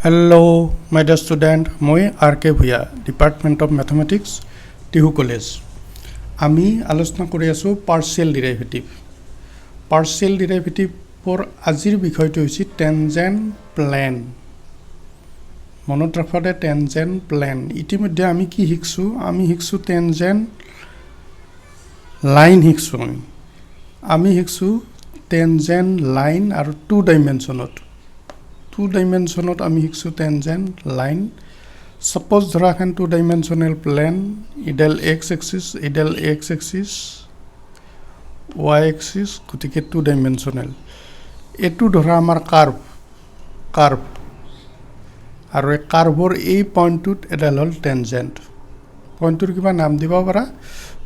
Hello, my dear student. Moi R.K. Bhuya, Department of Mathematics, Tihu College. আমি আলোচনা কৰি আছো পাৰ্শিয়েল ডেৰিভেটিভ। পাৰ্শিয়েল ডেৰিভেটিভৰ আজিৰ বিষয়টো হৈছে টেনজেন্ট প্লেন। মনত ৰাখবা দে টেনজেন্ট প্লেন। ইতিমধ্যে আমি কি শিকছো? আমি শিকছো টেনজেন্ট লাইন শিকছো। আমি শিকছো টেনজেন্ট লাইন আৰু 2 ডাইমেনশনত। 2 ডাইমেনশনত আমি শিকছো টেনজেন্ট লাইন। Suppose ধৰা এখন 2 ডাইমেনশনাল প্লেন, ইডাল x axis, ইডাল x axis, y axis, গতিকে 2 ডাইমেনশনাল। এটো ধৰা আমাৰ কাৰ্ভ আৰু এই কাৰ্ভৰ এই পইণ্টটোত এডাল হ'ল টেনজেন্ট। পইণ্টটোৰ কিবা নাম দিব পাৰা?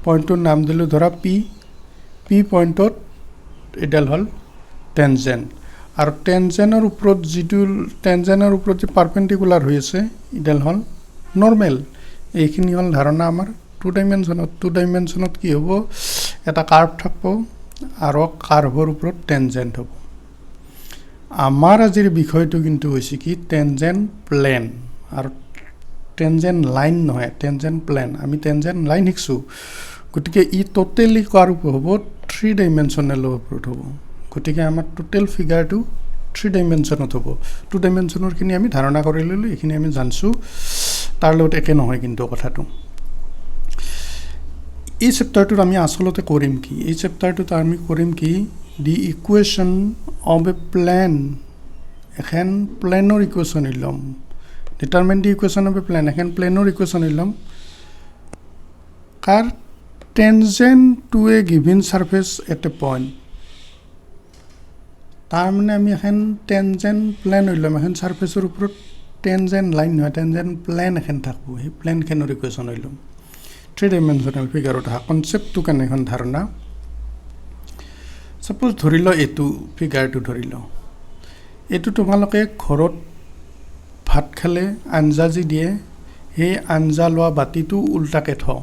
পইণ্টটোৰ নাম দিলো ধৰা p পইণ্টত এডাল হ'ল টেনজেন্ট। আৰু টেনজেন্টৰ ওপৰত যে পাৰপেণ্ডিকুলাৰ হৈ আছে ইডাল হ'ল নৰ্মেল। এইখিনি হ'ল ধাৰণা আমাৰ 2 ডাইমেনশনত। 2 ডাইমেনশনত কি হ'ব? এটা কাৰ্ভ থাকিব আৰু কাৰ্ভৰ ওপৰত টেনজেন্ট হ'ব। আমাৰ আজিৰ বিষয়টো কিন্তু হৈছে কি টেনজেন্ট প্লেন আৰু টেনজেন্ট লাইন নহয়, টেনজেন্ট প্লেন। আমি টেনজেন্ট লাইন শিকছো, গতিকে ই টোটেলি কাৰ ওপৰত হ'ব? 3 ডাইমেনশনেলৰ ওপৰত হ'ব। গতিকে আমাৰ টোটেল ফিগাৰটো 3 ডাইমেনশনত হ'ব। 2 ডাইমেনশনৰখিনি আমি ধাৰণা কৰি ল'লোঁ, এইখিনি আমি জানছোঁ, তাৰ লগত একে নহয় কিন্তু কথাটো। এই চেপ্টাৰটোত আমি আচলতে কৰিম কি? এই চেপ্টাৰটোত আমি কৰিম কি? The equation of a plane. এখন প্লেনৰ ইকুৱেশ্যন ল'ম। Determine the equation of a plane. এখন প্লেনৰ ইকুৱেশ্যন ল'ম কাৰ tangent to a given surface at a point. তাৰমানে আমি এখন টেনজেন্ট প্লেন ল'ম, এখন সাৰফেসৰ ওপৰত টেনজেন্ট লাইন নহয়, টেনজেন্ট প্লেন এখন থাকিব। সেই প্লেনখনৰ ইকুৱেশ্যন ল'ম। 3 ডাইমেনশনাল ফিগাৰত অহা কনচেপ্টটো কেনেখন ধাৰণা। সাপোজ ধৰি লওঁ এইটো ফিগাৰটো ধৰি লওঁ। এইটো তোমালোকে ঘৰত ভাত খালে আঞ্জা যি দিয়ে, সেই আঞ্জা লোৱা বাতিটো উল্টাকে থওঁ।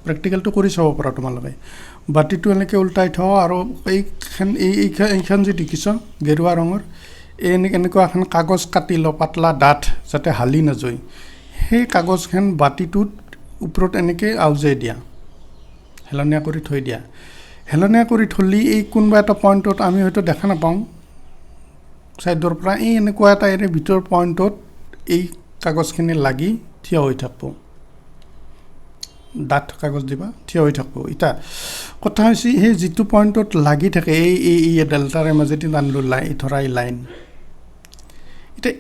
প্ৰেক্টিকেলটো কৰি চাব পাৰা তোমালোকে। বাতিটো এনেকৈ উল্টাই থওঁ আৰু এইখন যি দেখিছ গেৰুৱা ৰঙৰ, এনেকুৱা এখন কাগজ কাটি লওঁ, পাতলা ডাঠ, যাতে হালি নাযায়। সেই কাগজখন বাতিটোত ওপৰত এনেকৈ আউজাই দিয়া, হেলনীয়া কৰি থৈ দিয়া। হেলনীয়া কৰি থলি এই কোনোবা এটা পইণ্টত আমি হয়তো দেখা নাপাওঁ ছাইডৰ পৰা, এই এনেকুৱা এটা ভিতৰৰ পইণ্টত এই কাগজখিনি লাগি থিয় হৈ থাকিব। ডাঠ কাগজ দিবা, থিয় হৈ থাকিব। এতিয়া কথা হৈছে সেই যিটো পইণ্টত লাগি থাকে এই এডাল, তাৰে মাজেদি টানিলোঁ ধৰা এই লাইন, এতিয়া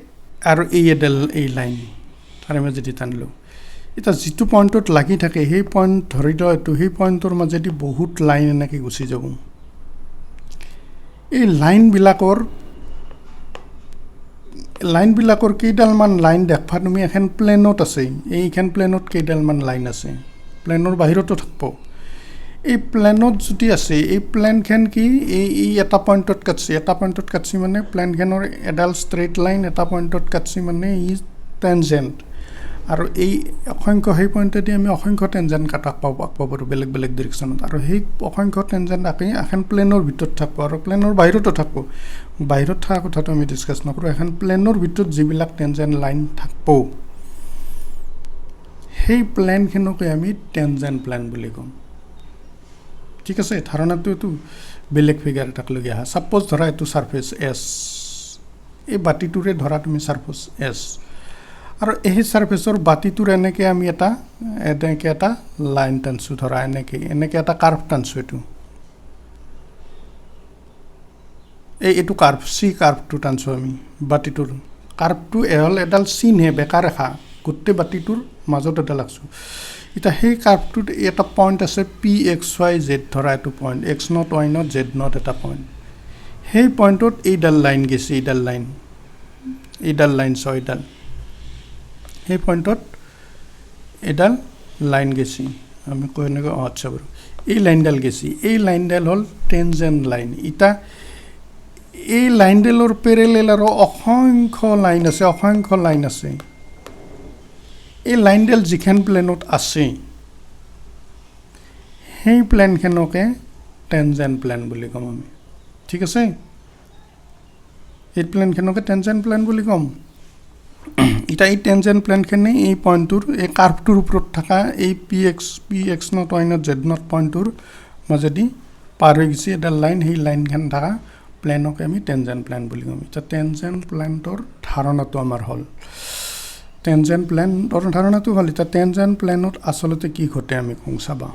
আৰু এই লাইন তাৰে মাজেদি টানিলোঁ। এতিয়া যিটো পইণ্টত লাগি থাকে সেই পইণ্ট ধৰি লওঁ এইটো, সেই পইণ্টৰ মাজেদি বহুত লাইন এনেকৈ গুচি যাব। এই লাইনবিলাকৰ কেইডালমান লাইন দেখবা তুমি এখন প্লেনত আছে। এইখন প্লেনত কেইডালমান লাইন আছে, প্লেনৰ বাহিৰতো থাকিব। এই প্লেনত যদি আছে, এই প্লেনখন কি এই এটা পইণ্টত কাটছি মানে প্লেনখনৰ এডাল ষ্ট্ৰেইট লাইন এটা পইণ্টত কাটছি মানে ই টেনজেন্ট। আৰু এই অসংখ্য সেই পইণ্টেদি আমি অসংখ্য টেনজেন্ট পাব পাৰোঁ বেলেগ বেলেগ ডিৰেকশ্যনত। আৰু সেই অসংখ্য টেনজেন্ট এখন প্লেনৰ ভিতৰত থাকিব আৰু প্লেনৰ বাহিৰতো থাকিব। বাহিৰত থকা কথাটো আমি ডিছকাছ নকৰোঁ। এখন প্লেনৰ ভিতৰত যিবিলাক টেনজেন্ট লাইন থাকিব, সেই প্লেনখনকে আমি টেনজেন্ট প্লেন বুলি ক'ম। ঠিক আছে, ধাৰণাটো এইটো বেলেগ ফিগাৰ এটাক লৈ আহা। ছাপ'জ ধৰা এইটো ছাৰফেচ এছ, এই বাতিটোৰে ধৰা তুমি ছাৰফেচ এছ, আৰু এই ছাৰফেচৰ বাতিটোৰ এনেকৈ আমি এটা লাইন টানছোঁ, ধৰা এনেকৈ এটা কাৰ্ভ টানছোঁ। এইটো কাৰ্ভ, চি কাৰ্ভটো টানছোঁ আমি বাতিটোৰ। কাৰ্ভটো হ'ল এডাল চিনহে, বেকা ৰেখা, গোটেই বাতিটোৰ মাজত এটা লাগছোঁ। এতিয়া সেই কাৰ্ভটোত এটা পইণ্ট আছে PXY Z, ধৰা এইটো পইণ্ট X0 Y0 Z0 এটা পইণ্ট। সেই পইণ্টত এইডাল লাইন গেছে, এইডাল লাইন ছয়ডাল। সেই পইণ্টত এডাল লাইন গেছি, আমি কৈ এনেকৈ আচ্ছা বাৰু, এই লাইনডাল গেছি। এই লাইনডাল হ'ল টেনজেন্ট লাইন। এতিয়া এই লাইনডালৰ পেৰেলেল আৰু অসংখ্য লাইন আছে। এই লাইনডাল যিখন প্লেনত আছে সেই প্লেনখনকে টেনজেন্ট প্লেন বুলি ক'ম আমি। ঠিক আছে, এই প্লেনখনকে টেনজেন্ট প্লেন বুলি ক'ম। এটা এই টেনজেন্ট প্লেনখিনি এই পইণ্টটোৰ এই কাৰ্ভটোৰ ওপৰত থকা এই P X naught Y naught Z naught পইণ্টটোৰ মাজেদি পাৰ হৈ গৈছে এটা লাইন সেই লাইনখন থকা প্লেনকে আমি টেনজেন্ট প্লেন বুলি কওঁ এতিয়া টেনজেন্ট প্লেনটোৰ ধাৰণাটো আমাৰ হ'ল টেনজেন্ট প্লেনৰ ধাৰণাটো হ'ল এতিয়া টেনজেন্ট প্লেনত আচলতে কি ঘটে আমি কওঁ চাবা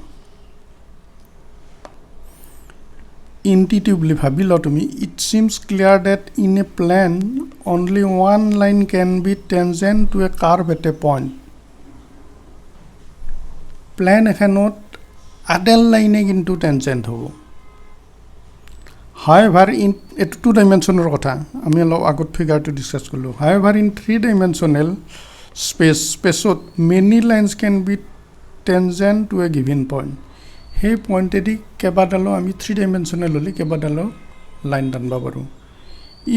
intuitively ভাবি ল তুমি it seems clear that in a plane only one line can be tangent to a curve at a point plane এখনত আডাল লাইনে কিন্তু টেনজেন্ট হ'ব however in এটো টু ডাইমেনশনৰ কথা আমি অলপ আগত ফিগাৰটো ডিসকাস কৰিলো however in three dimensional spaceত many lines can be tangent to a given point সেই পইণ্টেদি কেবাডালো আমি 3 ডাইমেনশনাল হলে কেবাডালো লাইন টানবা পাৰো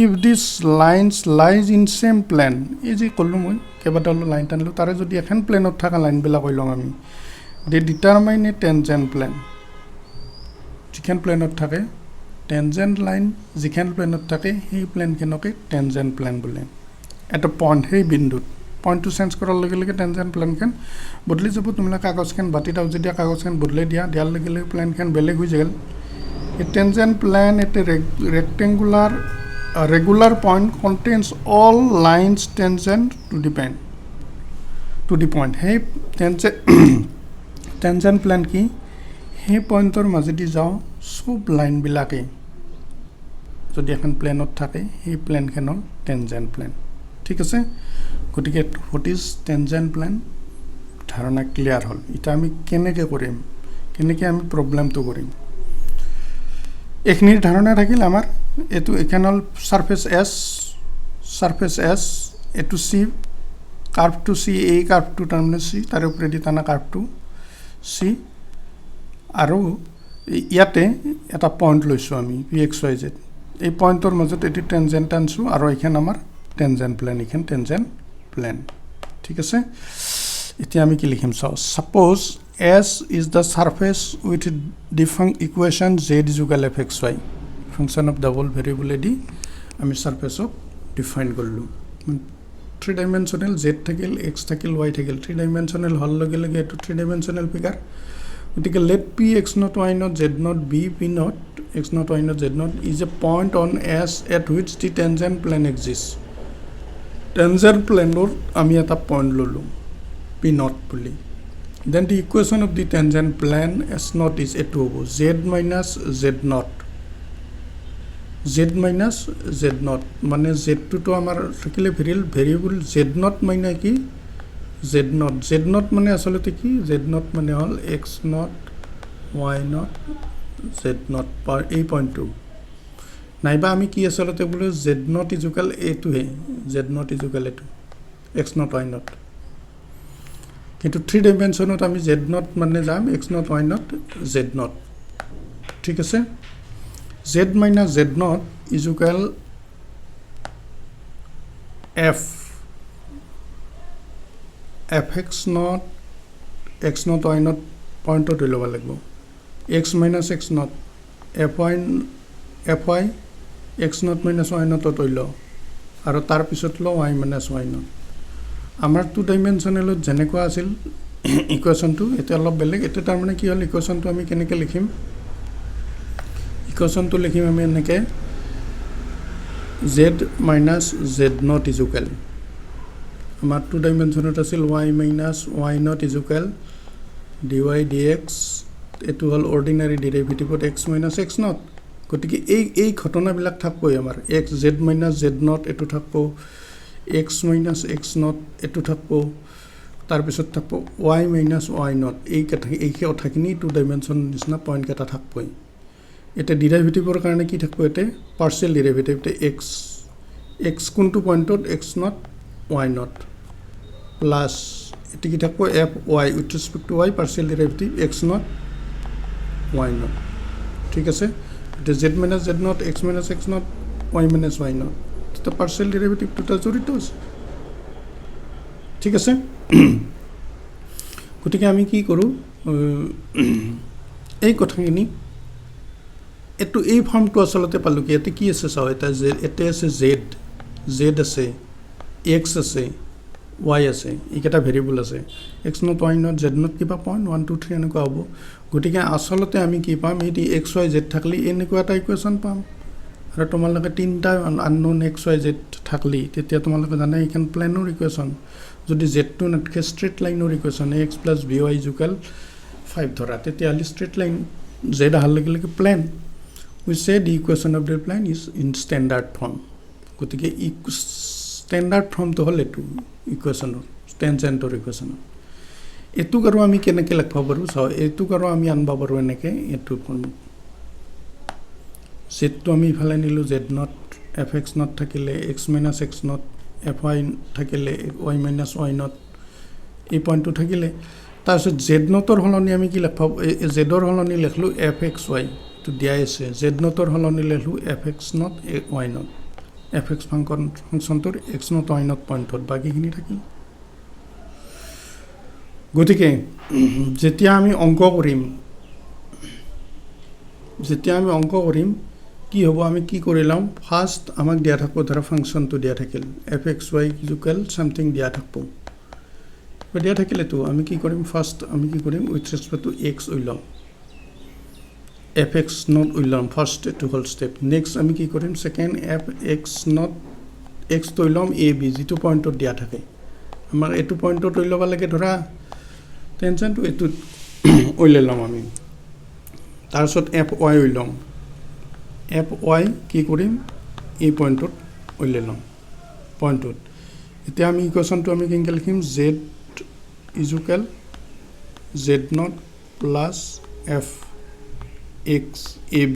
if this lines lies in same plane এই যে কলো মই কেবাডালো লাইন টানলো তাৰে যদি এখন প্লেনত থাকা লাইন বিলা কইলম আমি they determine a tangent plane যিখন প্লেনত থাকে tangent line যিখন প্লেনত থাকে সেই প্লেন কেনকে tangent plane বলে এটা পইণ্ট সেই বিন্দুত point to sense কৰাৰ লগে লগে টেনজেন্ট প্লেন খান বদলি যাব তোমালা কাগজ খান বাতি দাও যদি কাগজ খান বদলাই দিয়া দিয়াৰ লগে লগে প্লেন খান বেলেগ হৈ যাল এ টেনজেন্ট প্লেন এতে rectangular regular point contains all lines tangent to the point hey tangent plane কি হে পইণ্টৰ মাজেদি যাও সব লাইন বিলাকে যদি এখন প্লেনত থাকে হে প্লেন খানৰ টেনজেন্ট প্লেন ঠিক আছে গতিকে হোয়াট ইজ টেনজেন্ট প্লেন ধাৰণা ক্লিয়াৰ হ'ল এটা আমি কেনেকৈ কৰিম কেনেকৈ আমি প্ৰবলেমটো কৰিম এখনিৰ ধাৰণা থাকিল আমাৰ এটো এখানল সারফেস এস এটো সি কার্ভ টু সি এই কার্ভ টু টার্মিনাল সি তার উপরে দি টানা কার্ভ টু সি আৰু ইয়াতে এটা পয়েন্ট লৈছো আমি পি এক্স ওয়াই জেড এই পয়েন্টৰ মাজত এটি টেনজেন্ট আনছো আৰু এইখান আমাৰ টেনজেন্ট প্লেন এইখান টেনজেন্ট প্লেন ঠিক আছে এতিয়া আমি কি লিখিম চাও suppose S is the surface with defined equation z is equal to fxy function of double variable edi ami surface of define korlu 3 dimensional z thakil x thakil y thakil 3 dimensional hol loge loge etu 3 dimensional figure otike let p x not y not z not b p not x not y not z not is a point on S at which the tangent plane exists tangent plane or ami eta point lolu p not boli then the equation of the tangent plane S naught is etu hobo z minus z naught mane z to amar thakile variable z naught mane ki z naught mane asolote ki z naught mane hol x naught y naught z naught per a point 2 naiba ami ki asolote bolu z naught is equal a to he z naught is equal to x naught y naught কিন্তু 3 ডাইমেনশনত আমি z not মানে যাম x naught y naught z naught ঠিক আছে z minus z naught is equal f fx naught x naught y নট পয়েন্টত লৈ লব লাগিব x minus x naught fy x naught minus y naught লৈ ল আৰু তাৰ পিছত ল y minus y নট আমাৰ 2 ডাইমেনশনালত যেনেকুৱা আছিল ইকুৱেচনটো এটা অলপ বেলেগ এটা তাৰ মানে কি হল ইকুৱেচনটো আমি কেনেকৈ লিখিম ইকুৱেচনটো লিখিম আমি এনেকৈ z minus z not is equal আমাৰ 2 ডাইমেনশনত আছিল y minus y not is equal dy dx এটো হল অৰ্ডিনাৰি ডেৰিভেটিভত x minus x not গতিকে এই ঘটনাবিলাক থাকবই আমাৰ x z minus z not এটো থাকব x minus x not এটো থাকবো তাৰ পিছত থাকবো y minus y not এই কথাখিনি 2 ডাইমেনশন নিচিনা পয়েন্ট কেটা থাকবই এটা ডেৰিভেটিভৰ কাৰণে কি থাকবো এতে পার্শিয়াল ডেরিভেটিভ তে x কোনটো পয়েন্টত x not y not plus এটি কি থাকবো f y with respect to y partial derivative x not y not ঠিক আছে এটা z minus z not x minus x not y minus y not the partial derivative to জড়িত আছে ঠিক আছে গতিকে আমি কি কৰো এই কথাখিনি এটো এই ফর্মটো আসলতে পালো কি এতে কি আছে চাও এটা z এতে আছে z আছে x আছে y আছে এইকেইটা ভেৰিয়েবল আছে x naught y naught z not কিবা পইণ্ট 1 2 3 এনেকুৱা হ'ব গতিকে আচলতে আমি কি পাম এই x y z থাকলি এনেকুৱা এটা ইকুৱেশ্যন পাম আৰু তোমালোকে তিনিটা আননোন x y z থাকলি তেতিয়া তোমালোকে জানে এইখন প্লেনৰ ইকুৱেশ্যন যদি z টো নাথাকে ষ্ট্ৰেইট লাইনৰ ইকুৱেশ্যন x + by = 5 ধৰা তেতিয়াহ'লে ষ্ট্ৰেইট লাইন z আহাৰ লগে লগে plan we say the equation of the plane is in standard form গতিকে standard form তো হল এটো ইকুৱেশ্যন টেনজেন্টৰ ইকুৱেশ্যন এটুক আৰু আমি কেনেকৈ লিখব পাৰো চাও এটুক আৰু আমি আনবা পাৰো এনেকৈ এটু z তো আমি ইফালে নিলো z নট fx নট থাকিলে x - x নট fy থাকিলে y - y নট এই পইণ্টটো থাকিলে তাৰপিছত z নটৰ হলনি আমি কি লিখব z ৰ হলনি লিখলো fxy তো দিয়া আছে z Notre হলনি লিখলো fx not y not fx ফাংচনটোৰ x naught y not পইণ্টত বাকিখিনি থাকিল গতিকে যেতিয়া আমি অংক কৰিম কি হ'ব আমি কি কৰিলাম ফাৰ্স্ট আমাক দিয়া থাকব ধৰা ফাংচনটো দিয়া থাকিল fxy = সামথিং দিয়া থাকব দিয়া থাকিলে তো আমি কি কৰিম ফাৰ্স্ট আমি কি কৰিম উইথ ৰেসপেক্ট টু x উইলাম fx নট উইলাম first to whole step next আমি কি কৰিম সেকেন্ড fx নট x তো উইলাম ab যেটো পইণ্টত দিয়া থাকে আমাৰ এটো পইণ্টত উইলাব লাগে ধৰা টেনজেন্ট টু এটো উইলাম আমি তাৰছত fy উইলাম fy কি কৰিম এই পইণ্টত উইলাম পইণ্টত এতিয়া আমি ইকুৱেশ্যনটো আমি কেনেকৈ লিখিম z = z not plus f x ab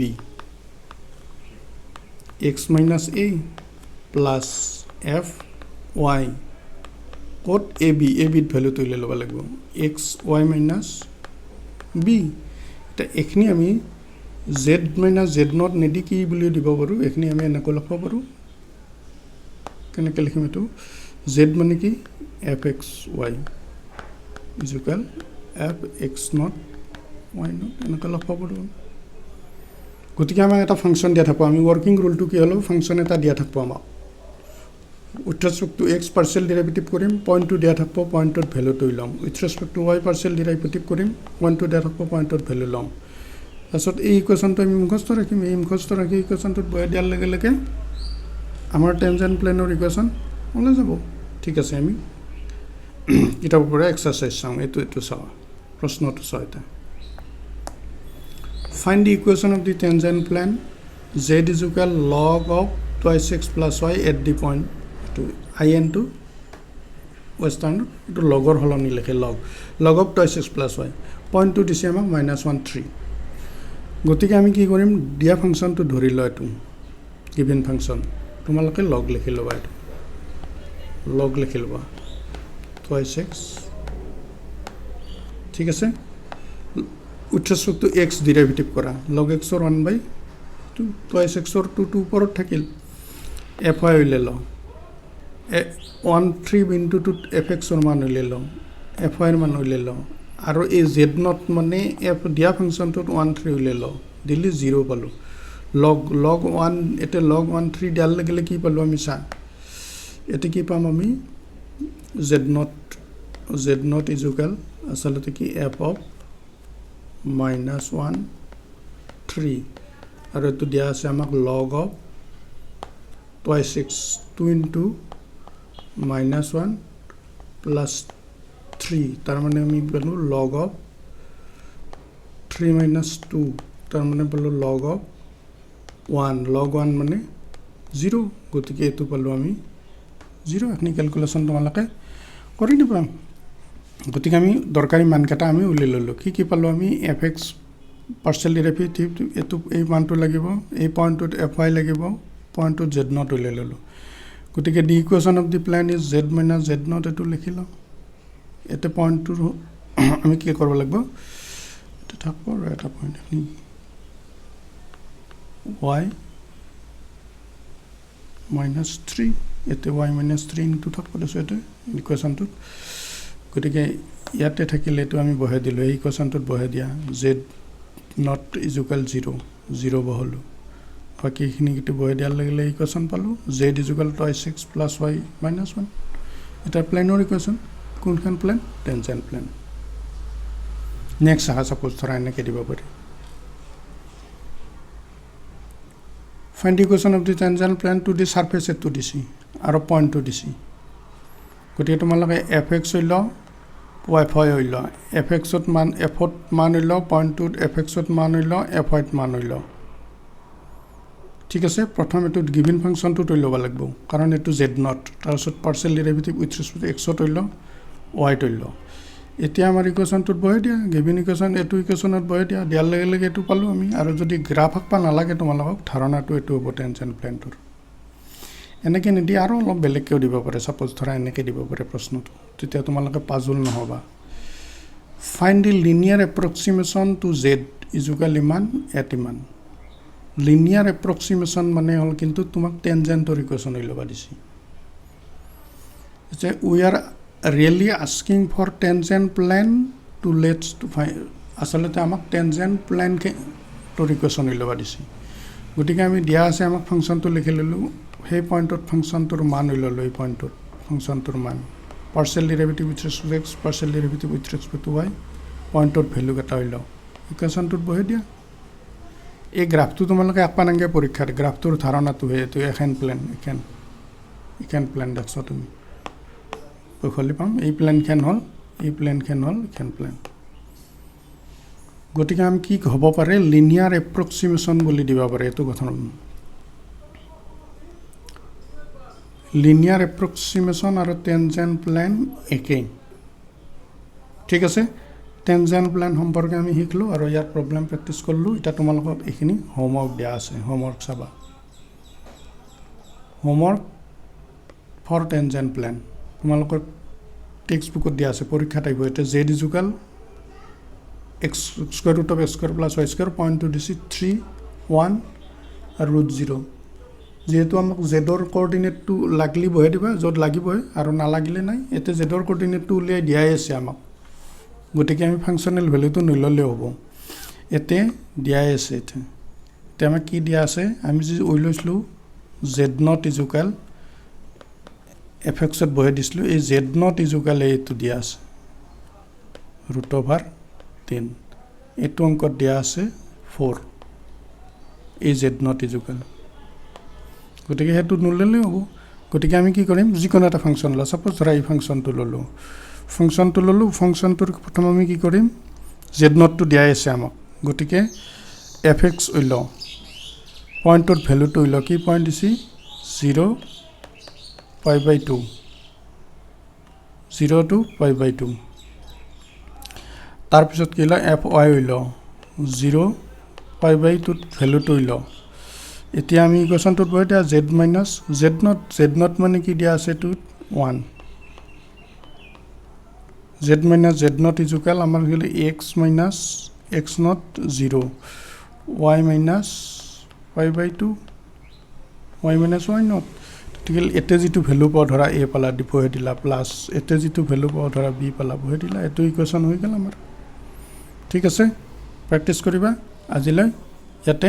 x minus a plus f y কত ab ab ভ্যালু তুলে লব লাগিব x y minus b এটা এখনি আমি z minus z not নেদি কি বুলি দিব পাৰো এখনি আমি এনেকৈ লিখব পাৰো কেনেকৈ লিখিম এটো z মানে কি fxy = fx not y not এনেকৈ লিখব পাৰো গতিকে আমাক এটা ফাংশন দিয়া থাকব আমি ওয়ার্কিং রুলটো কি হলো ফাংশন এটা দিয়া থাকব আমাক with respect to x partial derivative কৰিম পইণ্টটো দিয়া থাকব পইণ্টত ভ্যালুটো লম with respect two y পাৰ্সিয়াল derivative কৰিম পইণ্টটো দিয়া থাকব পইণ্টত ভ্যালু লম তাৰছত এই ইকুৱেশ্যনটো আমি মুখস্থ ৰাখিম এই মুখস্থ ৰাখি ইকুৱেশ্যনটোত বহাই দিয়াৰ লগে লগে আমাৰ টেনজেন্ট প্লেনৰ ইকুৱেশ্যন ওলাই যাব ঠিক আছে আমি কিতাপৰ পৰা এক্সাৰসাইজ চাওঁ এটো চাওঁ প্ৰশ্নটো চাওঁ এটা Find the equation of the tangent plane z = log of twice x plus y at the point to in to western to logor holoni lekhe log of twice x plus y point to dise amak -1 3 gotike ami ki korim dia function to dhori lo etu given function tomaloke log lekhi loba etu log lekhi loba twice x ঠিক আছে with respect to x derivative kora log x or 1/2 twice x or 2 উপৰত থাকিল fy Willey ল 1 3 into 2 fx or মান Willey ল fy এর মান Willey ল আৰু এই z not মানে f দিয়া ফাংশনটো 1 3 উইলে ল দিলি 0 পালো log 1 এতে log 1 3 ডাল লাগিলে কি পালো আমি সা এতে কি পাম আমি z not is equal আসলে কি f of -1 3 আৰু এটো দিয়া আছে আমাক log of twice x 2 into -1 plus 3 তার মানে আমি বলবো log of 3 minus 2 তার মানে বলবো log of 1 মানে 0 গতিকে এটো পালো আমি 0 এখনি ক্যালকুলেশন তোমালকে কৰি দিবা গতিকে আমি দৰকাৰী মানকেটা আমি উলিয়াই ললো কি পালো আমি fx পার্শিয়াল ডেরিভেটিভ এটো এই মানটো লাগিব এই পয়েন্টত fy লাগিব পয়েন্টত z নট উলিয়াই ললো গতিকে the equation of the plane is z - z naught এটো লিখিলো এতে পয়েন্টটো আমি কি কৰিব লাগিব এটা থাকব আৰু এটা পয়েন্ট আপনি y -3 এতে y -3 ইনটু থাকব দিছো এতে ইকুৱেশ্যনটো গতিকে ইয়াতে থাকিলে এটো আমি বহাই দিলো এই ইকুৱেশ্যনটোত বহাই দিয়া z not is equal 0 বহলো বাকিখিনি কিটো বহাই দিয়াৰ লাগিলে ইকুৱেশ্যন পালো z is equal twice x plus y minus 1 এটা প্লেনৰ ইকুৱেশ্যন কোনখন প্লেন টেনজেণ্ট প্লেন নেক্সট আহা সাপোজ ধৰা এনেকৈ দিব পাৰি find the equation of the tangent plane to the surface এটো দিছি আৰু পইণ্টটো দিছি গতিকে তোমালোকে এফ এক্স হৈ লওঁ ৱাই ফাই হৈ লওঁ এফ এক্সত মান এফত মান হৈ লওঁ পইণ্টটোত এফ এক্সত মান হৈ লওঁ এফ ৱাইত মান হৈ লওঁ ঠিক আছে প্ৰথম এইটোত গিভিন ফাংচনটোত হৈ ল'ব লাগিব কাৰণ এইটো জেড নট তাৰপিছত পাৰ্চিয়েল ডেৰিভেটিভ উইথ ৰেচপেক্ট এক্সত হৈ লওঁ ৱাইত হৈ লওঁ এতিয়া আমাৰ ইকুৱেশ্যনটোত বহাই দিয়া গিভিন ইকুৱেশ্যন এইটো ইকুৱেশ্যনত বহাই দিয়া দিয়াৰ লগে লগে এইটো পালোঁ আমি আৰু যদি গ্ৰাফ আঁকবা নালাগে তোমালোকক ধাৰণাটো এইটো হ'ব টেনজেণ্ট প্লেনটোৰ এনেকৈ নিদি আৰু অলপ বেলেগকৈও দিব পাৰে ছাপোজ ধৰা এনেকৈ দিব পাৰে প্ৰশ্নটো তেতিয়া তোমালোকে পাজল নহ'বা find the linear এপ্ৰক্সিমেশ্যন to Z equal ইমান এট ইমান লিনিয়াৰ এপ্ৰক্সিমেশ্যন মানে হ'ল কিন্তু তোমাক টেনজেণ্টৰ ইকুৱেশ্যন হৈ ল'বা দিছে যে we are really asking for tangent plane to let's to find আচলতে আমাক টেনজেণ্ট প্লেনটোৰ ইকুৱেশ্যন হৈ ল'বা দিছে গতিকে আমি দিয়া আছে আমাক ফাংচনটো লিখি ল'লোঁ সেই পইণ্টত ফাংচনটোৰ মান হৈ ল'লোঁ এই পইণ্টত ফাংচনটোৰ মান partial derivative with respect x partial derivative with respect to Y পইণ্টত ভেলু এটা হৈ লওঁ ইকুৱেশ্যনটোত বহাই দিয়া এই গ্ৰাফটো তোমালোকে আঁকবা নালাগে পৰীক্ষাত গ্ৰাফটোৰ ধাৰণাটোহে এইটো এখন প্লেন এইখন প্লেন দেখছ তুমি বৈশালী পাম এই প্লেনখন হ'ল এইখন প্লেন গতিকে আমি কি হ'ব পাৰে লিনিয়াৰ এপ্ৰক্সিমেশ্যন বুলি দিব পাৰে এইটো কথা লিনিয়াৰ এপ্ৰক্সিমেশ্যন আৰু টেনজেণ্ট প্লেন একেই ঠিক আছে টেনজেণ্ট প্লেন সম্পৰ্কে আমি শিকিলোঁ আৰু ইয়াৰ প্ৰব্লেম প্ৰেক্টিছ কৰিলোঁ এতিয়া তোমালোকক এইখিনি হোমৱৰ্ক দিয়া আছে হোমৱৰ্ক চাবা হোমৱৰ্ক ফৰ টেনজেণ্ট প্লেন তোমালোকৰ টেক্সট বুকত দিয়া আছে পৰীক্ষাত আহিব এতিয়া Z equal x square root of x square plus Y square পইণ্টটো দিছে 3 1 আৰু ৰুট 0 যিহেতু আমাক জেডৰ কোঅৰ্ডিনেটটো লাগিলে বহাই দিবা য'ত লাগিবই আৰু নালাগিলে নাই এতিয়া জেডৰ কোঅৰ্ডিনেটটো উলিয়াই দিয়াই আছে আমাক গতিকে আমি ফাংচনেল ভেলুটো নল'লেও হ'ব এতিয়া দিয়াই আছে এতিয়া আমাক কি দিয়া আছে আমি যি লৈছিলোঁ জেড নট ইজুকেল এফ এক্সত বহাই দিছিলোঁ এই জেড নট ইজুকেল এইটো দিয়া আছে ৰুট অভাৰ 10 এইটো অংকত দিয়া আছে 4 এই জেড নট ইজুকেল গতিকে সেইটো নল'লেও হ'ব গতিকে আমি কি কৰিম যিকোনো এটা ফাংচন লওঁ ছাপোজ ধৰা এই ফাংচনটো ল'লোঁ ফাংচনটোৰ প্ৰথম আমি কি কৰিম জেড নটটো দিয়াই আছে আমাক গতিকে এফ এক্স হৈ লওঁ পইণ্টৰ ভেলুটো হৈ লওঁ কি পইণ্ট দিছে 0 π/2 0 to π/2 তাৰপিছত কি লওঁ এফ ৱাই হৈ লওঁ 0 π/2 ভেলুটো হৈ লওঁ এতিয়া আমি ইকুৱেশ্যনটোত বহাই দিয়া জেড মাইনাছ জেড নট মানে কি দিয়া আছে এইটোত 1 জেড নট ইজুকেল আমাৰ হ'ল X minus X naught 0 Y minus π/2 Y minus Y naught গতিকে এতিয়া যিটো ভেলু পাওঁ ধৰা এ পালা বহাই দিলা প্লাছ এতিয়া যিটো ভেলু পাওঁ ধৰা বি পালা বহাই দিলা এইটো ইকুৱেশ্যন হৈ গ'ল আমাৰ ঠিক আছে প্ৰেক্টিছ কৰিবা আজিলৈ ইয়াতে